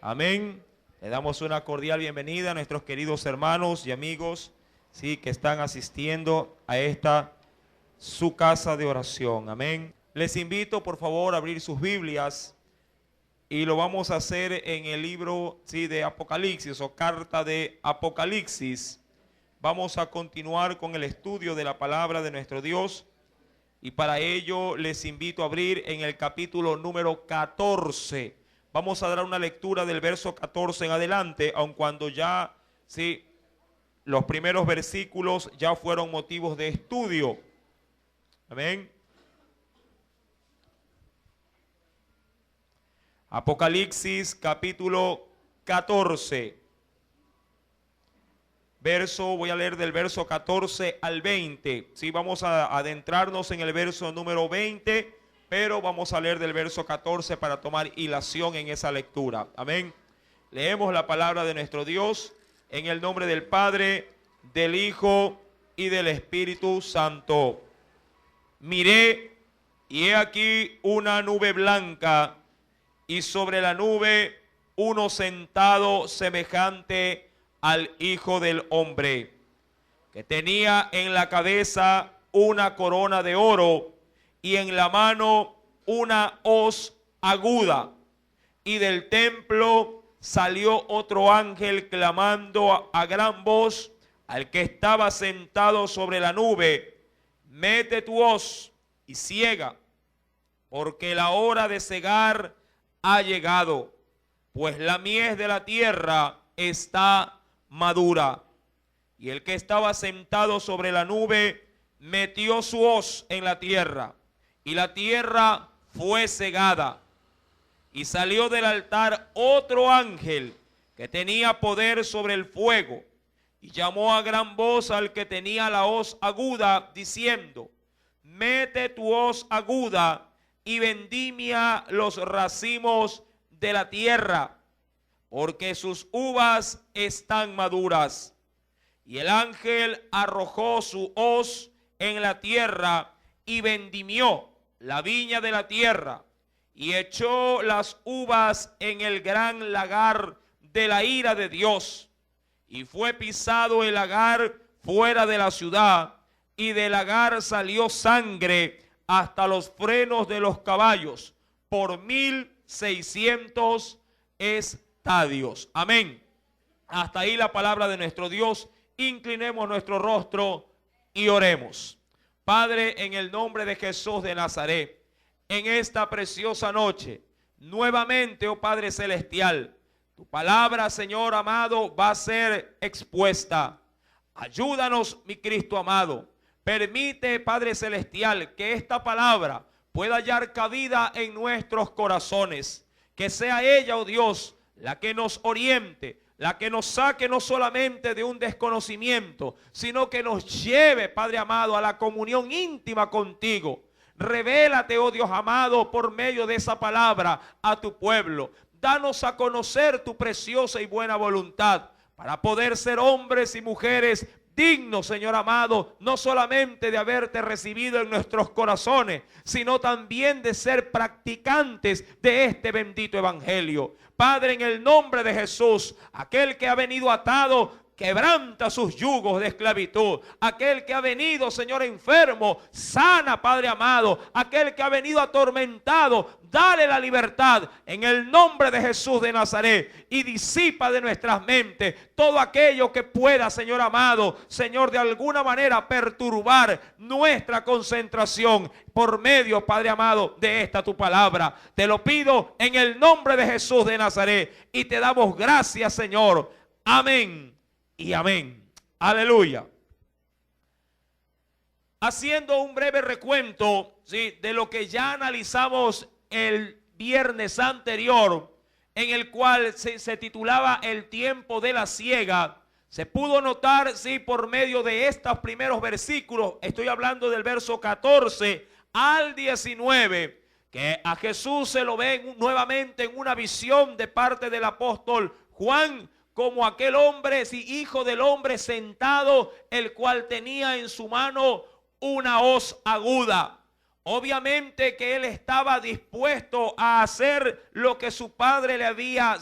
Amén. Le damos una cordial bienvenida a nuestros queridos hermanos y amigos, sí, que están asistiendo a esta su casa de oración. Amén. Les invito por favor a abrir sus Biblias y lo vamos a hacer en el libro, sí, de Apocalipsis o carta de Apocalipsis. Vamos a continuar con el estudio de la palabra de nuestro Dios y para ello les invito a abrir en el capítulo número 14. Vamos a dar una lectura del verso 14 en adelante, aun cuando ya, sí, los primeros versículos ya fueron motivos de estudio. Amén. Apocalipsis capítulo 14. Voy a leer del verso 14 al 20. Sí, vamos a adentrarnos en el verso número 20, pero vamos a leer del verso 14 para tomar hilación en esa lectura. Amén. Leemos la palabra de nuestro Dios en el nombre del Padre, del Hijo y del Espíritu Santo. Miré, y he aquí una nube blanca, y sobre la nube uno sentado semejante al Hijo del Hombre, que tenía en la cabeza una corona de oro, y en la mano una hoz aguda. Y del templo salió otro ángel clamando a gran voz al que estaba sentado sobre la nube: mete tu hoz y ciega, porque la hora de cegar ha llegado, pues la mies de la tierra está madura. Y el que estaba sentado sobre la nube metió su hoz en la tierra, y la tierra fue cegada. Y salió del altar otro ángel que tenía poder sobre el fuego, y llamó a gran voz al que tenía la hoz aguda, diciendo: mete tu hoz aguda y vendimia los racimos de la tierra, porque sus uvas están maduras. Y el ángel arrojó su hoz en la tierra y vendimió la viña de la tierra, y echó las uvas en el gran lagar de la ira de Dios. Y fue pisado el lagar fuera de la ciudad, y del lagar salió sangre hasta los frenos de los caballos, por 1600 estadios. Amén. Hasta ahí la palabra de nuestro Dios. Inclinemos nuestro rostro y oremos. Padre, en el nombre de Jesús de Nazaret, en esta preciosa noche, nuevamente, oh Padre Celestial, tu palabra, Señor amado, va a ser expuesta. Ayúdanos, mi Cristo amado. Permite, Padre Celestial, que esta palabra pueda hallar cabida en nuestros corazones. Que sea ella, oh Dios, la que nos oriente, la que nos saque no solamente de un desconocimiento, sino que nos lleve, Padre amado, a la comunión íntima contigo. Revélate, oh Dios amado, por medio de esa palabra a tu pueblo. Danos a conocer tu preciosa y buena voluntad para poder ser hombres y mujeres dignos, Señor amado, no solamente de haberte recibido en nuestros corazones, sino también de ser practicantes de este bendito evangelio. Padre, en el nombre de Jesús, aquel que ha venido atado, quebranta sus yugos de esclavitud. Aquel que ha venido, Señor, enfermo, sana, Padre amado. Aquel que ha venido atormentado, dale la libertad en el nombre de Jesús de Nazaret, y disipa de nuestras mentes todo aquello que pueda, Señor amado, Señor, de alguna manera perturbar nuestra concentración por medio, Padre amado, de esta tu palabra. Te lo pido en el nombre de Jesús de Nazaret y te damos gracias, Señor. Amén y amén. Aleluya. Haciendo un breve recuento, ¿sí?, de lo que ya analizamos el viernes anterior, en el cual se titulaba el tiempo de la siega, se pudo notar, sí, por medio de estos primeros versículos, estoy hablando del verso 14 al 19, que a Jesús se lo ve nuevamente en una visión de parte del apóstol Juan, como aquel hombre, sí, hijo del hombre sentado, el cual tenía en su mano una hoz aguda. Obviamente que él estaba dispuesto a hacer lo que su padre le había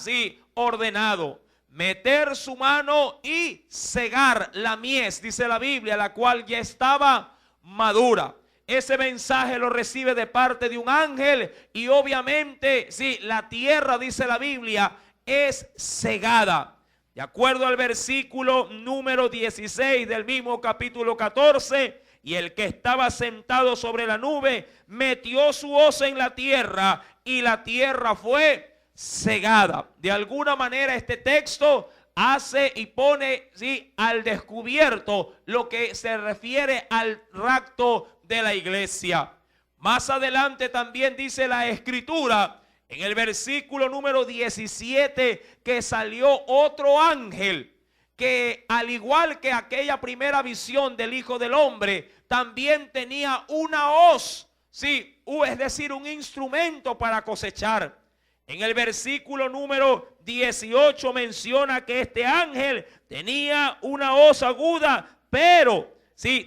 ordenado. Meter su mano y cegar la mies, dice la Biblia, la cual ya estaba madura. Ese mensaje lo recibe de parte de un ángel y obviamente, la tierra, dice la Biblia, es cegada. De acuerdo al versículo número 16 del mismo capítulo 14, y el que estaba sentado sobre la nube metió su hoz en la tierra y la tierra fue cegada. De alguna manera este texto hace y pone al descubierto lo que se refiere al rapto de la iglesia. Más adelante también dice la escritura en el versículo número 17 que salió otro ángel que, al igual que aquella primera visión del Hijo del Hombre, también tenía una hoz, es decir, un instrumento para cosechar. En el versículo número 18 menciona que este ángel tenía una hoz aguda, pero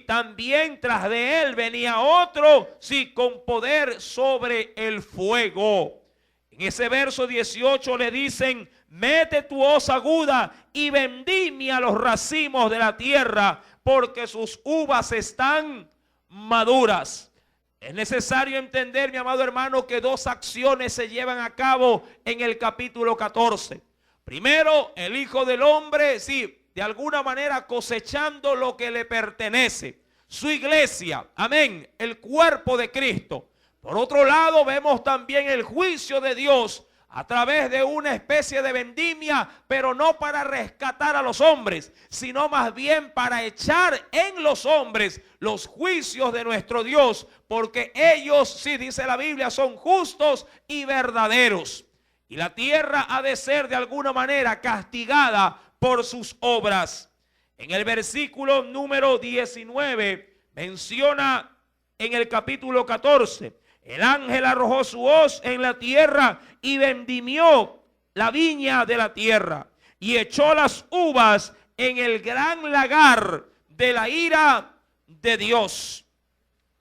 también tras de él venía otro, con poder sobre el fuego. En ese verso 18 le dicen: mete tu hoz aguda y vendimia los racimos de la tierra, porque sus uvas están maduras. Es necesario entender, mi amado hermano, que dos acciones se llevan a cabo en el capítulo 14. Primero, el Hijo del Hombre, de alguna manera cosechando lo que le pertenece, su iglesia, amén, el cuerpo de Cristo. Por otro lado, vemos también el juicio de Dios a través de una especie de vendimia, pero no para rescatar a los hombres, sino más bien para echar en los hombres los juicios de nuestro Dios, porque ellos, dice la Biblia, son justos y verdaderos. Y la tierra ha de ser de alguna manera castigada por sus obras. En el versículo número 19 menciona en el capítulo 14: el ángel arrojó su hoz en la tierra y vendimió la viña de la tierra y echó las uvas en el gran lagar de la ira de Dios.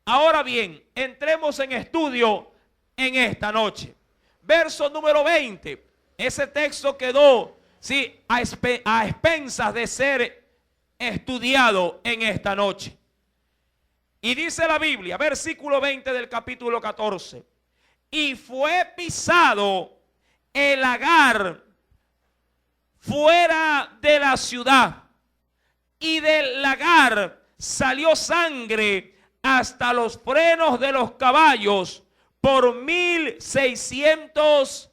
Ahora bien, entremos en estudio en esta noche. Verso número 20. Ese texto quedó a expensas de ser estudiado en esta noche. Y dice la Biblia, versículo 20 del capítulo 14: y fue pisado el lagar fuera de la ciudad, y del lagar salió sangre hasta los frenos de los caballos por 1600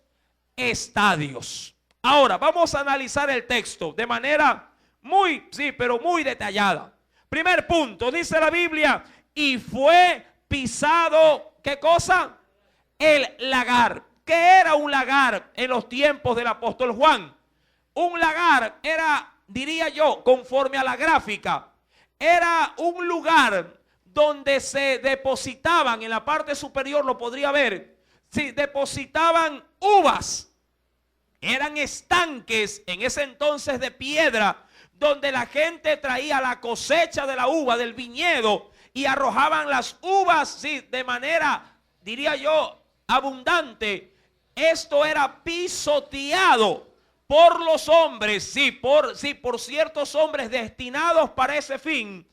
estadios. Ahora vamos a analizar el texto de manera muy detallada. Primer punto, dice la Biblia: y fue pisado, ¿qué cosa? El lagar. ¿Qué era un lagar en los tiempos del apóstol Juan? Un lagar era, diría yo, conforme a la gráfica, era un lugar donde se depositaban, en la parte superior lo podría ver, depositaban uvas. Eran estanques en ese entonces de piedra, donde la gente traía la cosecha de la uva del viñedo y arrojaban las uvas, de manera, diría yo, abundante. Esto era pisoteado por los hombres, por ciertos hombres destinados para ese fin,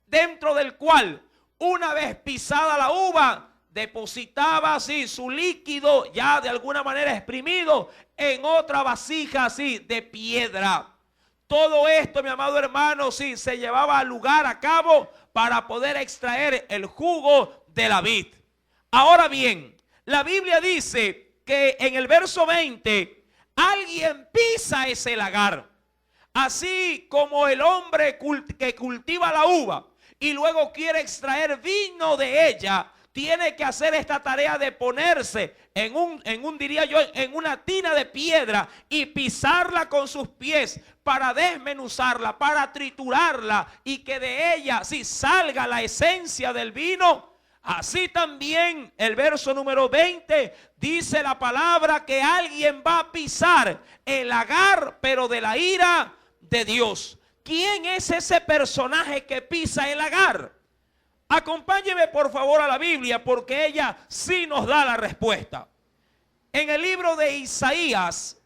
dentro del cual, una vez pisada la uva, depositaba su líquido ya de alguna manera exprimido en otra vasija de piedra. Todo esto, mi amado hermano, se llevaba al lugar a cabo para poder extraer el jugo de la vid. Ahora bien, la Biblia dice que en el verso 20 alguien pisa ese lagar. Así como el hombre que cultiva la uva y luego quiere extraer vino de ella, tiene que hacer esta tarea de ponerse en una tina de piedra y pisarla con sus pies para desmenuzarla, para triturarla y que de ella salga la esencia del vino. Así también el verso número 20 dice la palabra que alguien va a pisar el lagar, pero de la ira de Dios. ¿Quién es ese personaje que pisa el lagar? Acompáñeme por favor a la Biblia, porque ella sí nos da la respuesta. En el libro de Isaías,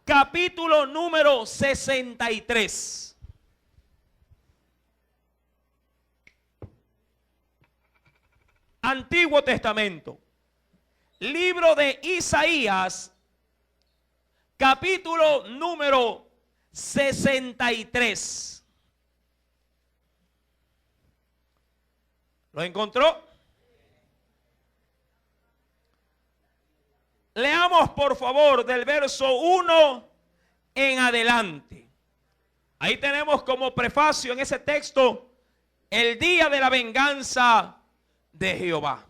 capítulo número 63. Antiguo Testamento. Libro de Isaías, capítulo número 63. ¿Lo encontró? Leamos por favor del verso 1 en adelante. Ahí tenemos como prefacio en ese texto el día de la venganza de Jehová.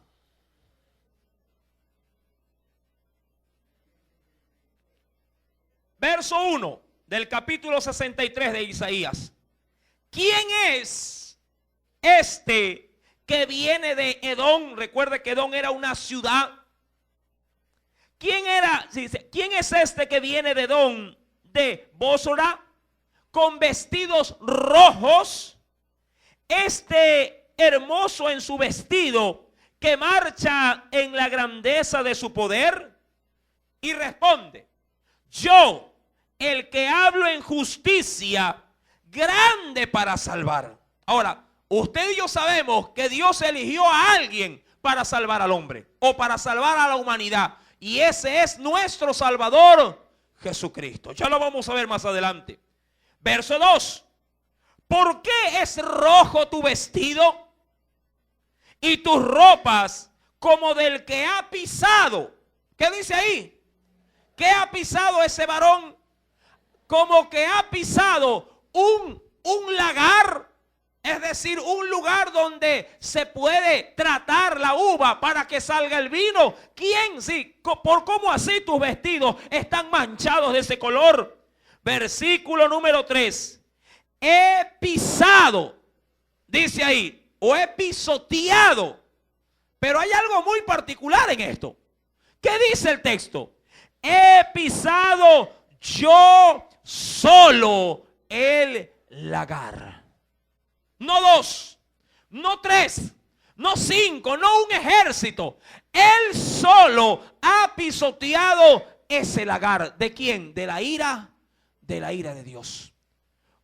Verso 1 del capítulo 63 de Isaías. ¿Quién es este que viene de Edom? Recuerde que Edom era una ciudad. ¿Quién es este que viene de Edom, de Bósora, con vestidos rojos? Este hermoso en su vestido, que marcha en la grandeza de su poder. Y responde: yo, el que hablo en justicia, grande para salvar. Ahora, usted y yo sabemos que Dios eligió a alguien para salvar al hombre, o para salvar a la humanidad. Y ese es nuestro Salvador, Jesucristo. Ya lo vamos a ver más adelante. Verso 2. ¿Por qué es rojo tu vestido y tus ropas como del que ha pisado? ¿Qué dice ahí? ¿Qué ha pisado ese varón? Como que ha pisado un lagar. Es decir, un lugar donde se puede tratar la uva para que salga el vino. ¿Quién? Sí, ¿por cómo así tus vestidos están manchados de ese color? Versículo número 3. He pisado, dice ahí, o he pisoteado. Pero hay algo muy particular en esto. ¿Qué dice el texto? He pisado yo solo el lagar. No 2, no 3, no 5, no un ejército. Él solo ha pisoteado ese lagar. ¿De quién? De la ira de Dios.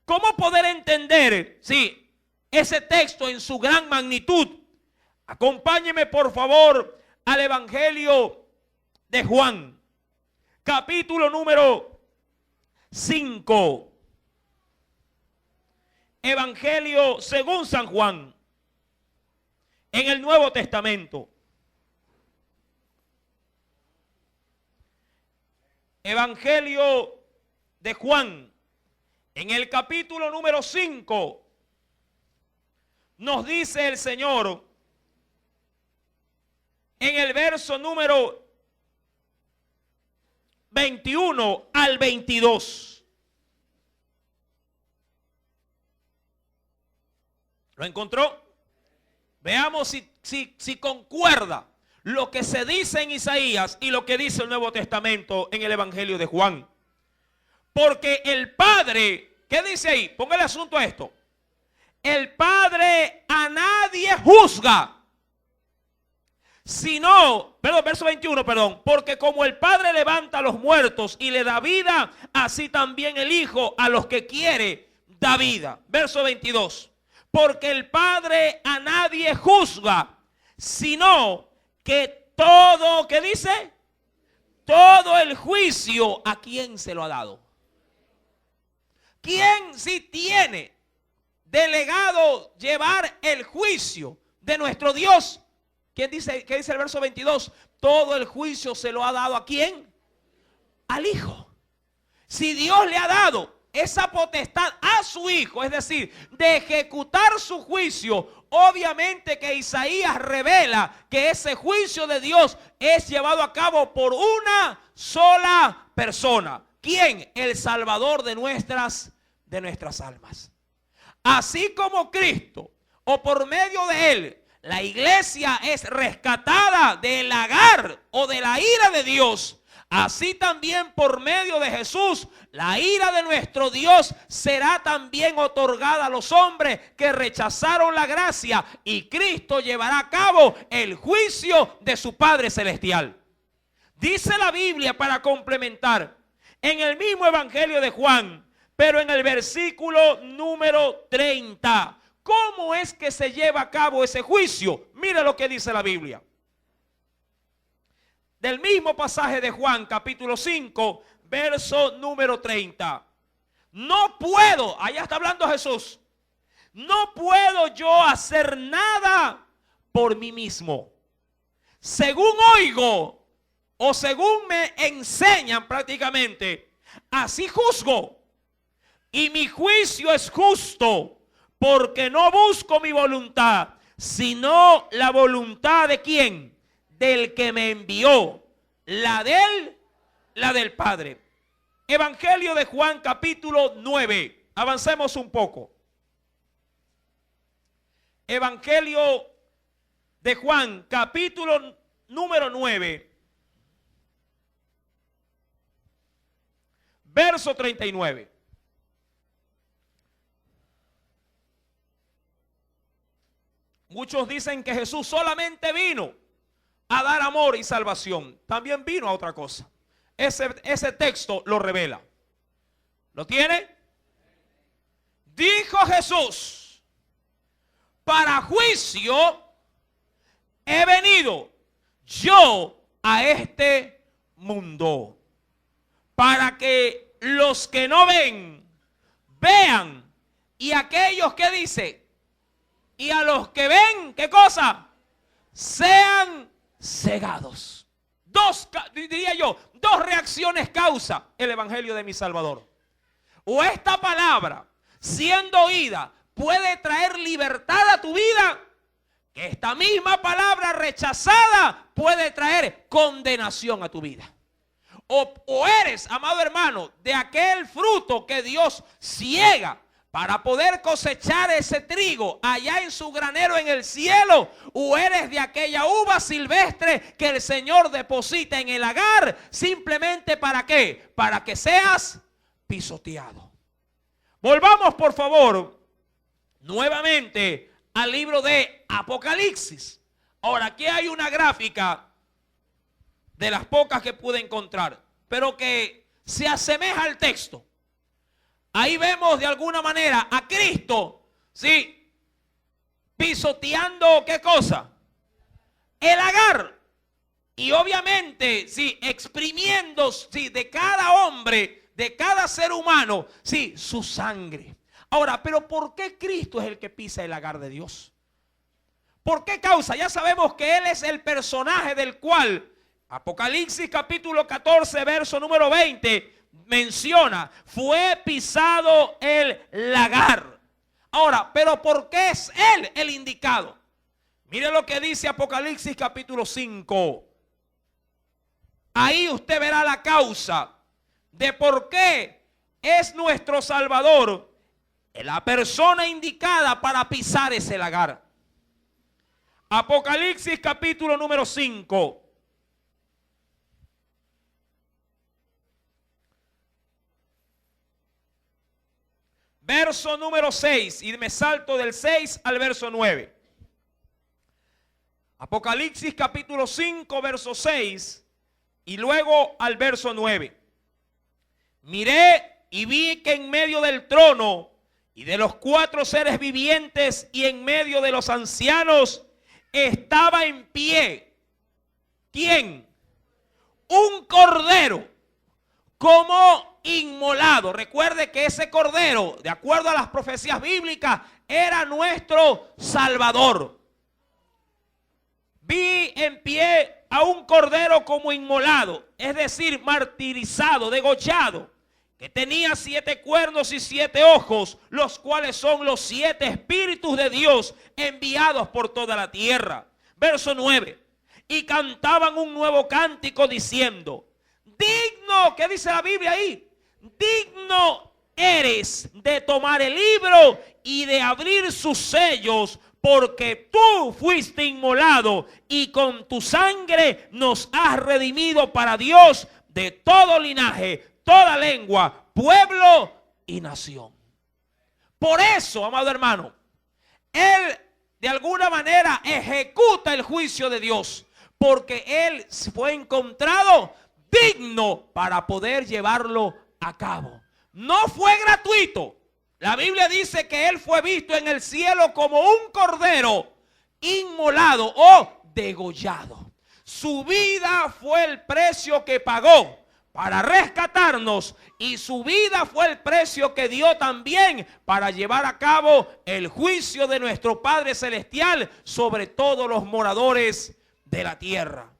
¿Cómo poder entender, sí, ese texto en su gran magnitud? Acompáñeme por favor al Evangelio de Juan, capítulo número 5. Evangelio según San Juan, en el Nuevo Testamento. Evangelio de Juan, en el capítulo número 5, nos dice el Señor, en el verso número 21 al 22. ¿Lo encontró? Veamos si concuerda lo que se dice en Isaías y lo que dice el Nuevo Testamento en el Evangelio de Juan. Porque el Padre, ¿qué dice ahí? Ponga el asunto a esto. El Padre a nadie juzga, sino, verso 21, porque como el Padre levanta a los muertos y le da vida, así también el Hijo a los que quiere da vida. Verso 22. Porque el Padre a nadie juzga, sino que todo, ¿qué dice? Todo el juicio, ¿a quién se lo ha dado? ¿Quién sí tiene delegado llevar el juicio de nuestro Dios? ¿Quién dice? ¿Qué dice el verso 22? Todo el juicio se lo ha dado ¿a quién? Al Hijo. Si Dios le ha dado esa potestad a su Hijo, es decir, de ejecutar su juicio, obviamente que Isaías revela que ese juicio de Dios es llevado a cabo por una sola persona. ¿Quién? El Salvador de nuestras almas. Así como Cristo, o por medio de Él, la iglesia es rescatada del lagar o de la ira de Dios. así también por medio de Jesús, la ira de nuestro Dios será también otorgada a los hombres que rechazaron la gracia, y Cristo llevará a cabo el juicio de su Padre Celestial. Dice la Biblia, para complementar, en el mismo Evangelio de Juan, pero en el versículo número 30, ¿cómo es que se lleva a cabo ese juicio? Mira lo que dice la Biblia. Del mismo pasaje de Juan, capítulo 5, verso número 30. No puedo, allá está hablando Jesús, no puedo yo hacer nada por mí mismo. Según oigo, o según me enseñan prácticamente, así juzgo. Y mi juicio es justo, porque no busco mi voluntad, sino la voluntad de ¿quién? Del que me envió, la del Padre. Evangelio de Juan, capítulo 9. Avancemos un poco. Evangelio de Juan, capítulo número 9, verso 39. Muchos dicen que Jesús solamente vino a dar amor y salvación. También vino a otra cosa. Ese texto lo revela. ¿Lo tiene? Dijo Jesús: para juicio he venido yo a este mundo, para que los que no ven, vean, y aquellos que dice, y a los que ven, ¿qué cosa? Sean cegados. Diría yo, dos reacciones causa el Evangelio de mi Salvador. O esta palabra, siendo oída, puede traer libertad a tu vida, que esta misma palabra rechazada puede traer condenación a tu vida. O eres, amado hermano, de aquel fruto que Dios ciega para poder cosechar ese trigo allá en su granero en el cielo, o eres de aquella uva silvestre que el Señor deposita en el lagar, simplemente ¿para qué? Para que seas pisoteado. Volvamos por favor nuevamente al libro de Apocalipsis. Ahora, aquí hay una gráfica de las pocas que pude encontrar, pero que se asemeja al texto. Ahí vemos de alguna manera a Cristo, ¿sí?, pisoteando, ¿qué cosa? El lagar. Y obviamente, sí, exprimiendo, sí, de cada hombre, de cada ser humano, sí, su sangre. Ahora, pero ¿por qué Cristo es el que pisa el lagar de Dios? ¿Por qué causa? Ya sabemos que Él es el personaje del cual Apocalipsis capítulo 14, verso número 20 menciona, fue pisado el lagar. Ahora, pero ¿por qué es Él el indicado? Mire lo que dice Apocalipsis capítulo 5. Ahí usted verá la causa de por qué es nuestro Salvador la persona indicada para pisar ese lagar. Apocalipsis capítulo número 5. Verso número 6, y me salto del 6 al verso 9. Apocalipsis capítulo 5, verso 6, y luego al verso 9. Miré y vi que en medio del trono y de los 4 seres vivientes y en medio de los ancianos estaba en pie. ¿Quién? Un cordero como inmolado. Recuerde que ese cordero, de acuerdo a las profecías bíblicas, era nuestro Salvador. Vi en pie a un cordero como inmolado, es decir, martirizado, degollado, que tenía 7 cuernos y 7 ojos, los cuales son los 7 espíritus de Dios enviados por toda la tierra. Verso 9. Y cantaban un nuevo cántico diciendo: digno, ¿qué dice la Biblia ahí? Digno eres de tomar el libro y de abrir sus sellos, porque tú fuiste inmolado y con tu sangre nos has redimido para Dios de todo linaje, toda lengua, pueblo y nación. Por eso, amado hermano, Él de alguna manera ejecuta el juicio de Dios, porque Él fue encontrado digno para poder llevarlo a cabo. No fue gratuito. La Biblia dice que Él fue visto en el cielo como un cordero inmolado o degollado. Su vida fue el precio que pagó para rescatarnos, y su vida fue el precio que dio también para llevar a cabo el juicio de nuestro Padre Celestial sobre todos los moradores de la tierra.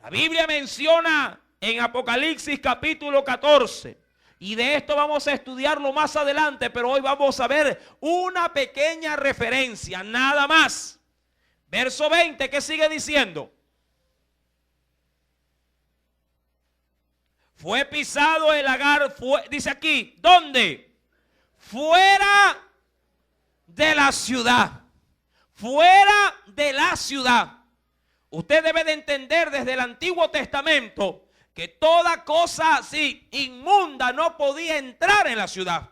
La Biblia menciona en Apocalipsis capítulo 14, y de esto vamos a estudiarlo más adelante, pero hoy vamos a ver una pequeña referencia, nada más. Verso 20, ¿qué sigue diciendo? Fue pisado el lagar, dice aquí, ¿dónde? Fuera de la ciudad. Fuera de la ciudad. Usted debe de entender desde el Antiguo Testamento que toda cosa así inmunda no podía entrar en la ciudad.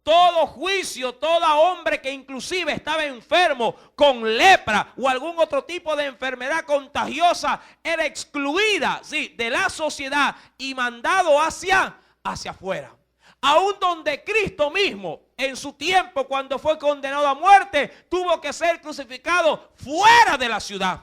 Todo juicio, todo hombre que inclusive estaba enfermo con lepra o algún otro tipo de enfermedad contagiosa era excluida, sí, de la sociedad y mandado hacia afuera. Aún donde Cristo mismo en su tiempo, cuando fue condenado a muerte, tuvo que ser crucificado fuera de la ciudad.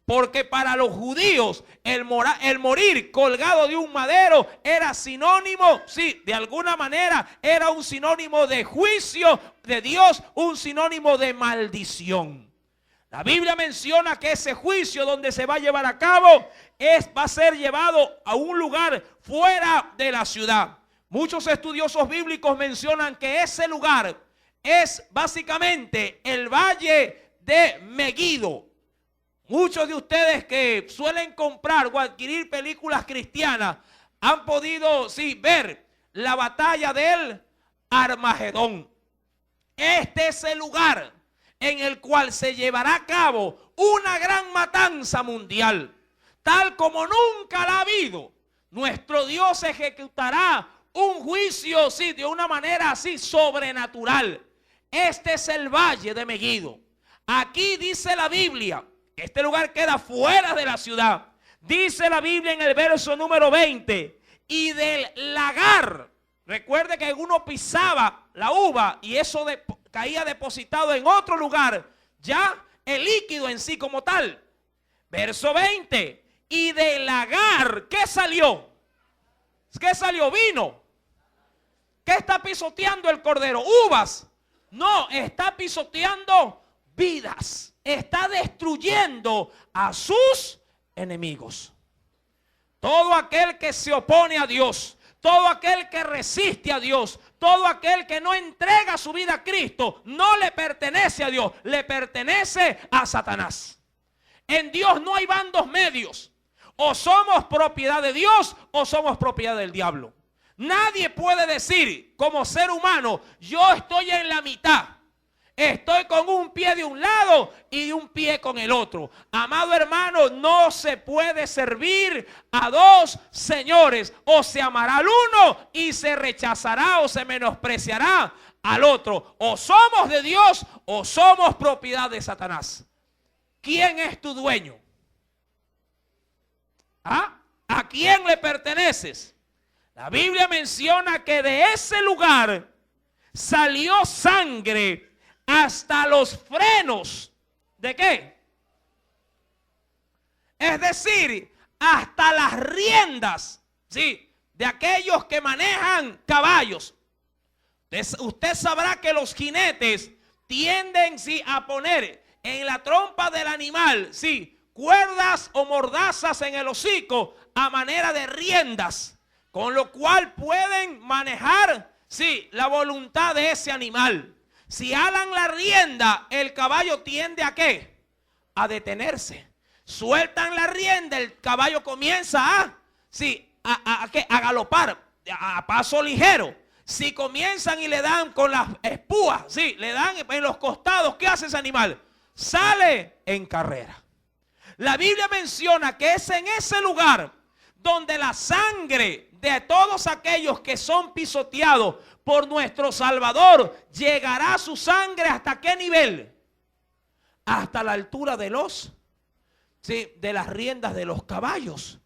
Porque para los judíos el morir colgado de un madero era sinónimo, sí, de alguna manera era un sinónimo de juicio de Dios, un sinónimo de maldición. La Biblia menciona que ese juicio donde se va a llevar a cabo va a ser llevado a un lugar fuera de la ciudad. Muchos estudiosos bíblicos mencionan que ese lugar es básicamente el valle de Meguido. Muchos de ustedes que suelen comprar o adquirir películas cristianas han podido, sí, ver la batalla del Armagedón. Este es el lugar en el cual se llevará a cabo una gran matanza mundial, tal como nunca la ha habido. Nuestro Dios ejecutará un juicio, sí, de una manera así sobrenatural. Este es el valle de Meguido. Aquí dice la Biblia, este lugar queda fuera de la ciudad. Dice la Biblia en el verso número 20, y del lagar. Recuerde que uno pisaba la uva y eso caía depositado en otro lugar. Ya el líquido en sí como tal. Verso 20, y del lagar, ¿qué salió? ¿Qué salió? Vino. ¿Qué está pisoteando el cordero? Uvas. No, está pisoteando vidas. Está destruyendo a sus enemigos. Todo aquel que se opone a Dios, todo aquel que resiste a Dios, todo aquel que no entrega su vida a Cristo, no le pertenece a Dios, le pertenece a Satanás. En Dios no hay bandos medios. O somos propiedad de Dios o somos propiedad del diablo. Nadie puede decir como ser humano, yo estoy en la mitad. Estoy con un pie de un lado y un pie con el otro. Amado hermano, no se puede servir a dos señores. O se amará al uno y se rechazará o se menospreciará al otro. O somos de Dios o somos propiedad de Satanás. ¿Quién es tu dueño? ¿Ah? ¿A quién le perteneces? La Biblia menciona que de ese lugar salió sangre hasta los frenos. ¿De qué? Es decir, hasta las riendas, ¿sí?, de aquellos que manejan caballos. Usted sabrá que los jinetes tienden, sí, a poner en la trompa del animal, sí, cuerdas o mordazas en el hocico a manera de riendas, con lo cual pueden manejar, sí, la voluntad de ese animal. Si alan la rienda, el caballo tiende a ¿qué? A detenerse. Sueltan la rienda, el caballo comienza a galopar a paso ligero. Si comienzan y le dan con las espúas, sí, le dan en los costados, ¿qué hace ese animal? Sale en carrera. La Biblia menciona que es en ese lugar donde la sangre de todos aquellos que son pisoteados por nuestro Salvador, llegará su sangre ¿hasta qué nivel? Hasta la altura de de las riendas de los caballos.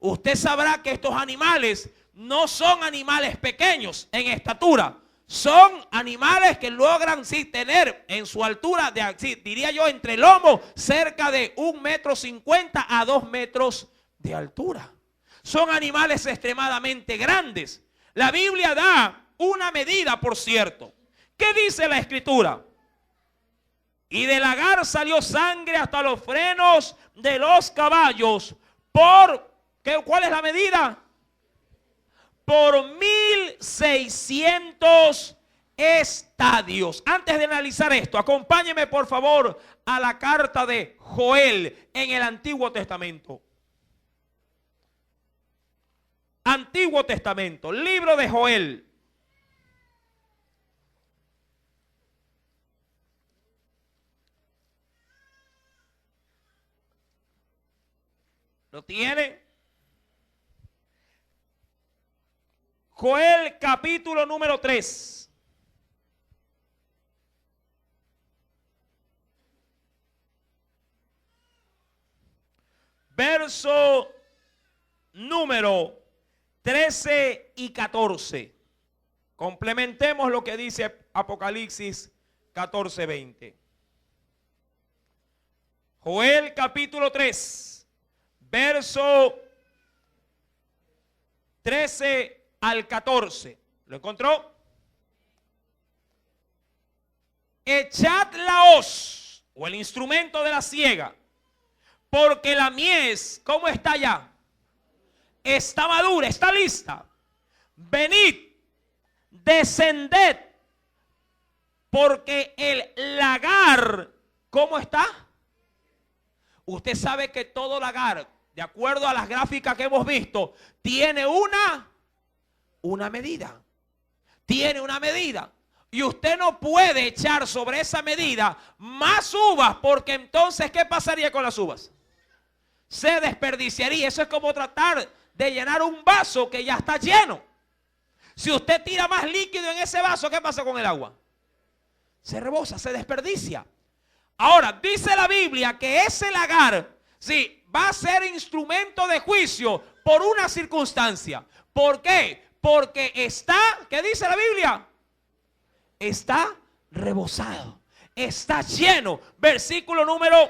Usted sabrá que estos animales no son animales pequeños en estatura. Son animales que logran tener en su altura, diría yo, entre lomos, cerca de 1,50 m a 2 metros de altura. Son animales extremadamente grandes. La Biblia da una medida, por cierto. ¿Qué dice la Escritura? Y del lagar salió sangre hasta los frenos de los caballos. ¿Cuál es la medida? Por 1,600 estadios. Antes de analizar esto, acompáñeme por favor a la carta de Joel en el Antiguo Testamento. Antiguo Testamento, libro de Joel. ¿Lo tiene? Joel capítulo número 3. Verso número 13 y 14. Complementemos lo que dice Apocalipsis 14:20. Joel capítulo 3, verso 13 al 14. ¿Lo encontró? Echad la hoz o el instrumento de la siega, porque la mies, ¿cómo está ya? Está madura, está lista. Venid, descended, porque el lagar, ¿cómo está? Usted sabe que todo lagar, de acuerdo a las gráficas que hemos visto, tiene una medida. Tiene una medida. Y usted no puede echar sobre esa medida más uvas, porque entonces, ¿qué pasaría con las uvas? Se desperdiciaría. Eso es como tratar de llenar un vaso que ya está lleno. Si usted tira más líquido en ese vaso, ¿qué pasa con el agua? Se rebosa, se desperdicia. Ahora, dice la Biblia que ese lagar, sí, va a ser instrumento de juicio por una circunstancia. ¿Por qué? Porque está, ¿qué dice la Biblia? Está rebosado, está lleno. Versículo número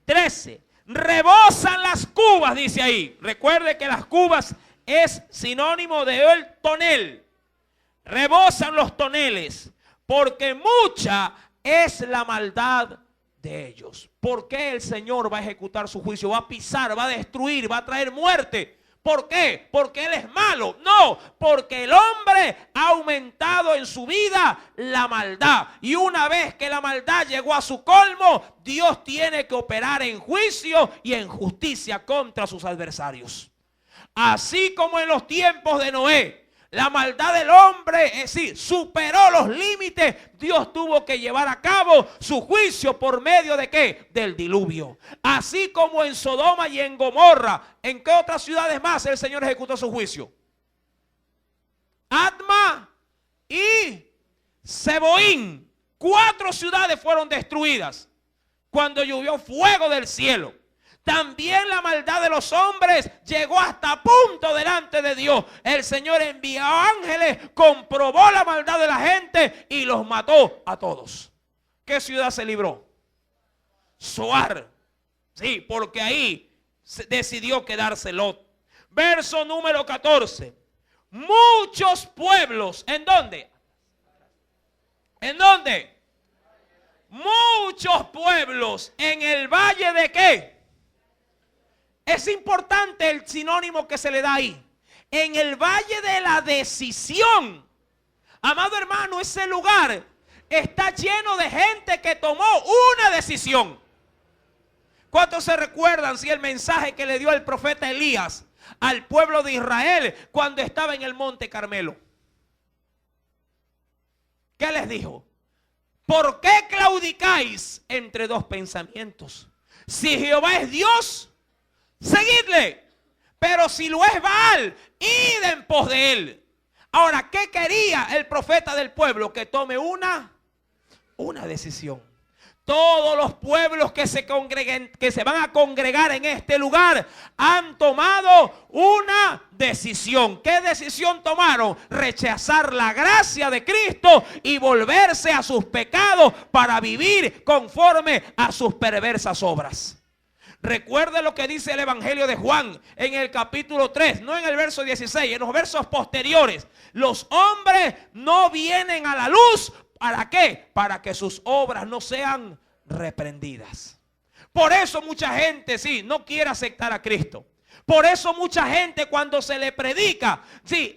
13. Rebosan las cubas, dice ahí. Recuerde que las cubas es sinónimo de el tonel. Rebosan los toneles, porque mucha es la maldad de ellos. ¿Por qué el Señor va a ejecutar su juicio? Va a pisar, va a destruir, va a traer muerte. ¿Por qué? ¿Porque Él es malo? No, porque el hombre ha aumentado en su vida la maldad. Y una vez que la maldad llegó a su colmo, Dios tiene que operar en juicio y en justicia contra sus adversarios. Así como en los tiempos de Noé, la maldad del hombre, es decir, superó los límites. Dios tuvo que llevar a cabo su juicio por medio de ¿qué? Del diluvio. Así como en Sodoma y en Gomorra. ¿En qué otras ciudades más el Señor ejecutó su juicio? Adma y Seboín. 4 ciudades fueron destruidas cuando llovió fuego del cielo. También la maldad de los hombres llegó hasta punto delante de Dios. El Señor envió ángeles, comprobó la maldad de la gente y los mató a todos. ¿Qué ciudad se libró? Zoar. Sí, porque ahí decidió quedarse Lot. Verso número 14. Muchos pueblos, ¿en dónde? ¿En dónde? Muchos pueblos en el valle de ¿qué? Es importante el sinónimo que se le da ahí. En el valle de la decisión. Amado hermano, ese lugar está lleno de gente que tomó una decisión. ¿Cuántos se recuerdan si el mensaje que le dio el profeta Elías al pueblo de Israel cuando estaba en el monte Carmelo? ¿Qué les dijo? ¿Por qué claudicáis entre dos pensamientos? Si Jehová es Dios, seguidle. Pero si lo es Baal, id en pos de él. Ahora, ¿qué quería el profeta del pueblo? Que tome una decisión. Todos los pueblos que se congreguen, que se van a congregar en este lugar, han tomado una decisión. ¿Qué decisión tomaron? Rechazar la gracia de Cristo y volverse a sus pecados para vivir conforme a sus perversas obras. Recuerde lo que dice el Evangelio de Juan en el capítulo 3, no en el verso 16, en los versos posteriores. Los hombres no vienen a la luz. ¿Para qué? Para que sus obras no sean reprendidas. Por eso mucha gente, no quiere aceptar a Cristo. Por eso mucha gente cuando se le predica,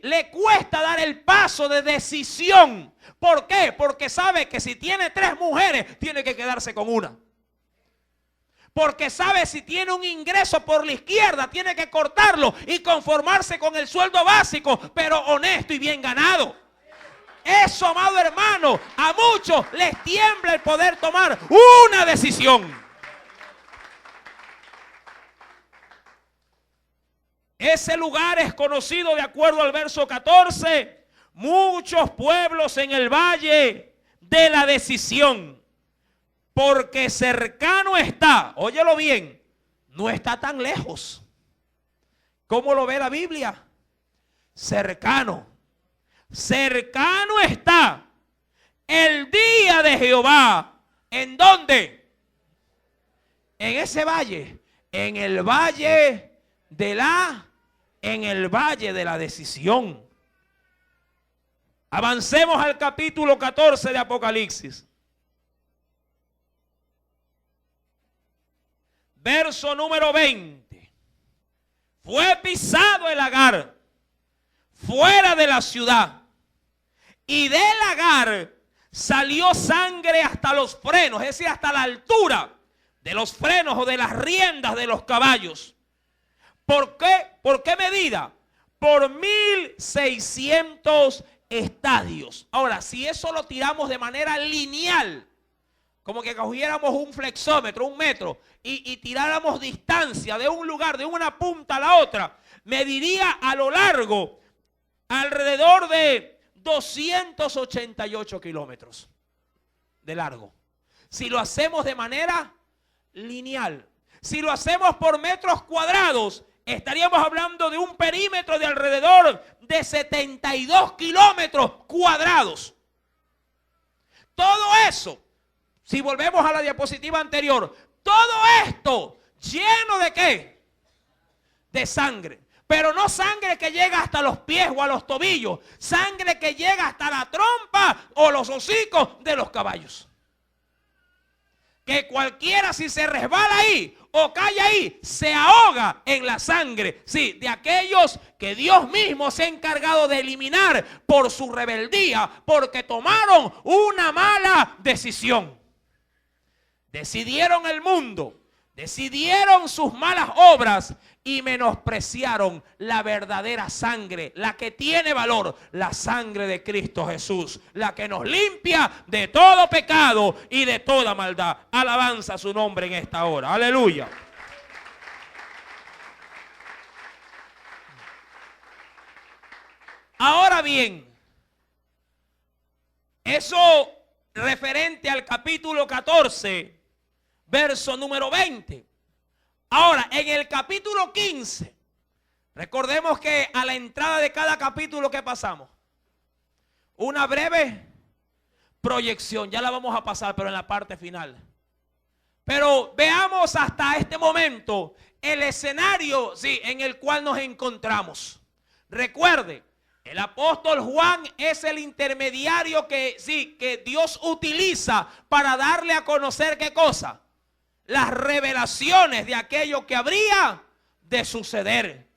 le cuesta dar el paso de decisión. ¿Por qué? Porque sabe que si tiene 3 mujeres, tiene que quedarse con una. Porque sabe si tiene un ingreso por la izquierda, tiene que cortarlo y conformarse con el sueldo básico, pero honesto y bien ganado. Eso, amado hermano, a muchos les tiembla el poder tomar una decisión. Ese lugar es conocido de acuerdo al verso 14. Muchos pueblos en el valle de la decisión. Porque cercano está, óyelo bien, no está tan lejos. ¿Cómo lo ve la Biblia? Cercano. Cercano está el día de Jehová. ¿En dónde? En ese valle. En el valle de la decisión. Avancemos al capítulo 14 de Apocalipsis. Verso número 20. Fue pisado el lagar fuera de la ciudad, y del lagar salió sangre hasta los frenos, es decir, hasta la altura de los frenos o de las riendas de los caballos. ¿Por qué? ¿Por qué medida? Por 1600 estadios. Ahora, si eso lo tiramos de manera lineal, como que cogiéramos un flexómetro, un metro, y tiráramos distancia de un lugar, de una punta a la otra, mediría a lo largo alrededor de 288 kilómetros de largo. Si lo hacemos de manera lineal, si lo hacemos por metros cuadrados, estaríamos hablando de un perímetro de alrededor de 72 kilómetros cuadrados. Todo eso, si volvemos a la diapositiva anterior, todo esto lleno de ¿qué? De sangre. Pero no sangre que llega hasta los pies o a los tobillos. Sangre que llega hasta la trompa o los hocicos de los caballos. Que cualquiera, si se resbala ahí o cae ahí, se ahoga en la sangre. Sí, de aquellos que Dios mismo se ha encargado de eliminar por su rebeldía, porque tomaron una mala decisión. Decidieron el mundo, decidieron sus malas obras y menospreciaron la verdadera sangre, la que tiene valor, la sangre de Cristo Jesús, la que nos limpia de todo pecado y de toda maldad. Alabanza a su nombre en esta hora. Aleluya. Ahora bien, eso referente al capítulo 14, verso número 20. Ahora, en el capítulo 15, recordemos que a la entrada de cada capítulo, ¿qué pasamos? Una breve proyección, ya la vamos a pasar, pero en la parte final. Pero veamos hasta este momento el escenario, en el cual nos encontramos. Recuerde, el apóstol Juan es el intermediario que Dios utiliza para darle a conocer ¿qué cosa? Las revelaciones de aquello que habría de suceder.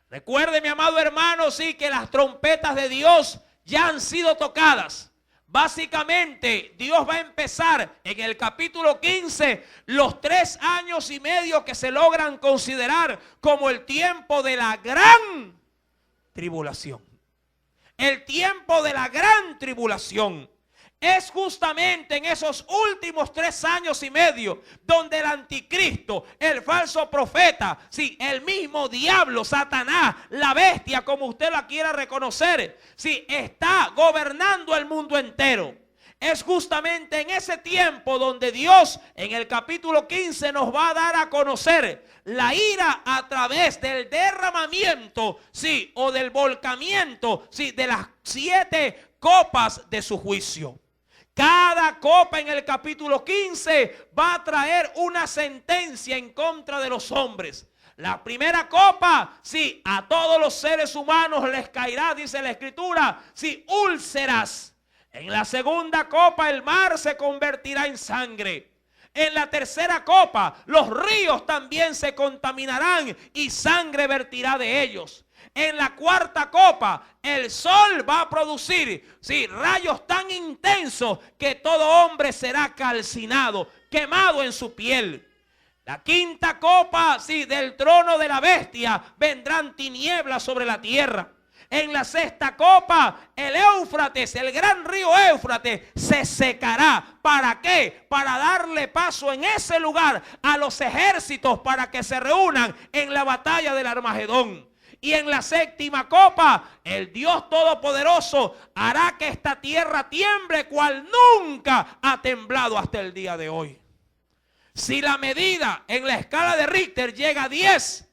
Recuerde, mi amado hermano, que las trompetas de Dios ya han sido tocadas. Básicamente, Dios va a empezar en el capítulo 15 los 3 años y medio que se logran considerar como el tiempo de la gran tribulación. El tiempo de la gran tribulación. Es justamente en esos últimos 3 años y medio donde el anticristo, el falso profeta, sí, el mismo diablo, Satanás, la bestia, como usted la quiera reconocer, sí, está gobernando el mundo entero. Es justamente en ese tiempo donde Dios en el capítulo 15 nos va a dar a conocer la ira a través del derramamiento, sí, o del volcamiento, sí, de las 7 copas de su juicio. Cada copa en el capítulo 15 va a traer una sentencia en contra de los hombres. La primera copa, sí, a todos los seres humanos les caerá, dice la Escritura, sí, úlceras. En la segunda copa el mar se convertirá en sangre. En la tercera copa los ríos también se contaminarán y sangre vertirá de ellos. En la cuarta copa el sol va a producir, sí, rayos tan intensos que todo hombre será calcinado, quemado en su piel. La quinta copa, sí, del trono de la bestia vendrán tinieblas sobre la tierra. En la sexta copa, el Éufrates, el gran río Éufrates, se secará. ¿Para qué? Para darle paso en ese lugar a los ejércitos para que se reúnan en la batalla del Armagedón. Y en la séptima copa, el Dios Todopoderoso hará que esta tierra tiemble cual nunca ha temblado hasta el día de hoy. Si la medida en la escala de Richter llega a 10,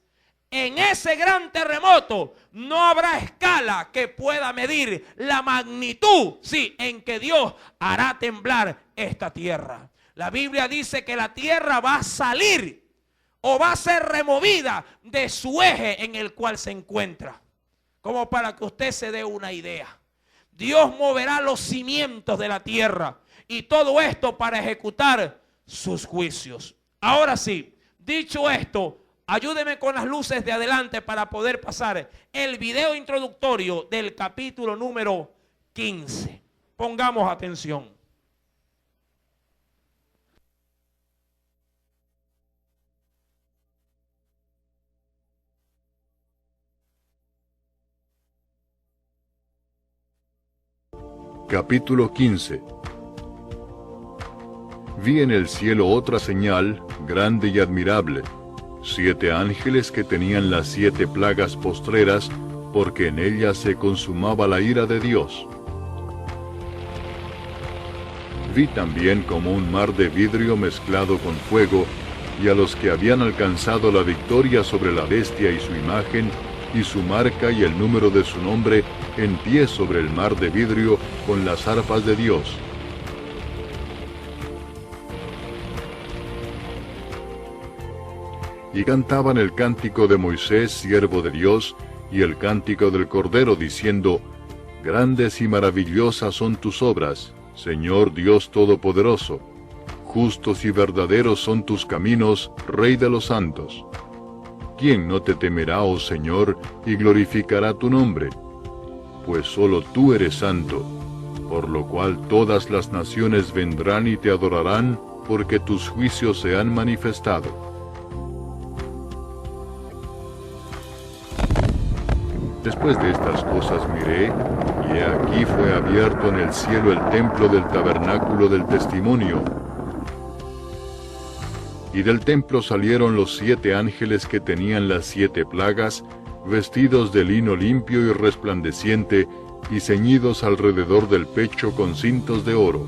en ese gran terremoto no habrá escala que pueda medir la magnitud, sí, en que Dios hará temblar esta tierra. La Biblia dice que la tierra va a salir o va a ser removida de su eje en el cual se encuentra. Como para que usted se dé una idea. Dios moverá los cimientos de la tierra y todo esto para ejecutar sus juicios. Ahora sí, dicho esto, ayúdeme con las luces de adelante para poder pasar el video introductorio del capítulo número 15. Pongamos atención. Capítulo 15. Vi en el cielo otra señal, grande y admirable, 7 ángeles que tenían las 7 plagas postreras, porque en ellas se consumaba la ira de Dios. Vi también como un mar de vidrio mezclado con fuego, y a los que habían alcanzado la victoria sobre la bestia y su imagen, y su marca y el número de su nombre, en pie sobre el mar de vidrio con las arpas de Dios. Y cantaban el cántico de Moisés, siervo de Dios, y el cántico del Cordero, diciendo: Grandes y maravillosas son tus obras, Señor Dios Todopoderoso. Justos y verdaderos son tus caminos, Rey de los santos. ¿Quién no te temerá, oh Señor, y glorificará tu nombre? Pues solo tú eres santo, por lo cual todas las naciones vendrán y te adorarán, porque tus juicios se han manifestado. Después de estas cosas miré, y he aquí fue abierto en el cielo el templo del tabernáculo del testimonio. Y del templo salieron los 7 ángeles que tenían las 7 plagas, vestidos de lino limpio y resplandeciente, y ceñidos alrededor del pecho con cintos de oro.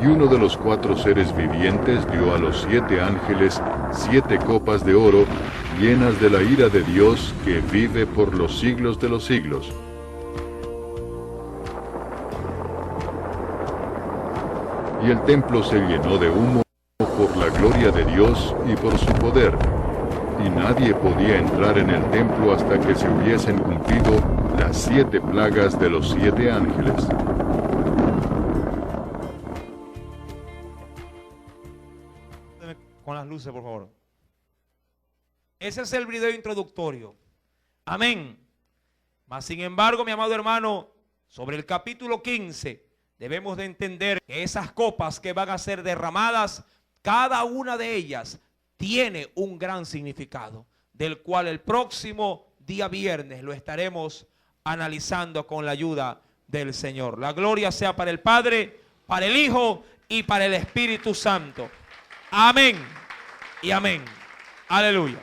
Y uno de los 4 seres vivientes dio a los 7 ángeles 7 copas de oro, llenas de la ira de Dios que vive por los siglos de los siglos. Y el templo se llenó de humo por la gloria de Dios y por su poder, y nadie podía entrar en el templo hasta que se hubiesen cumplido las 7 plagas de los 7 ángeles. Con las luces, por favor. Ese es el video introductorio. Amén. Mas sin embargo, mi amado hermano, sobre el capítulo 15, debemos de entender que esas copas que van a ser derramadas, cada una de ellas tiene un gran significado, del cual el próximo día viernes lo estaremos analizando con la ayuda del Señor. La gloria sea para el Padre, para el Hijo y para el Espíritu Santo. Amén y amén. Aleluya.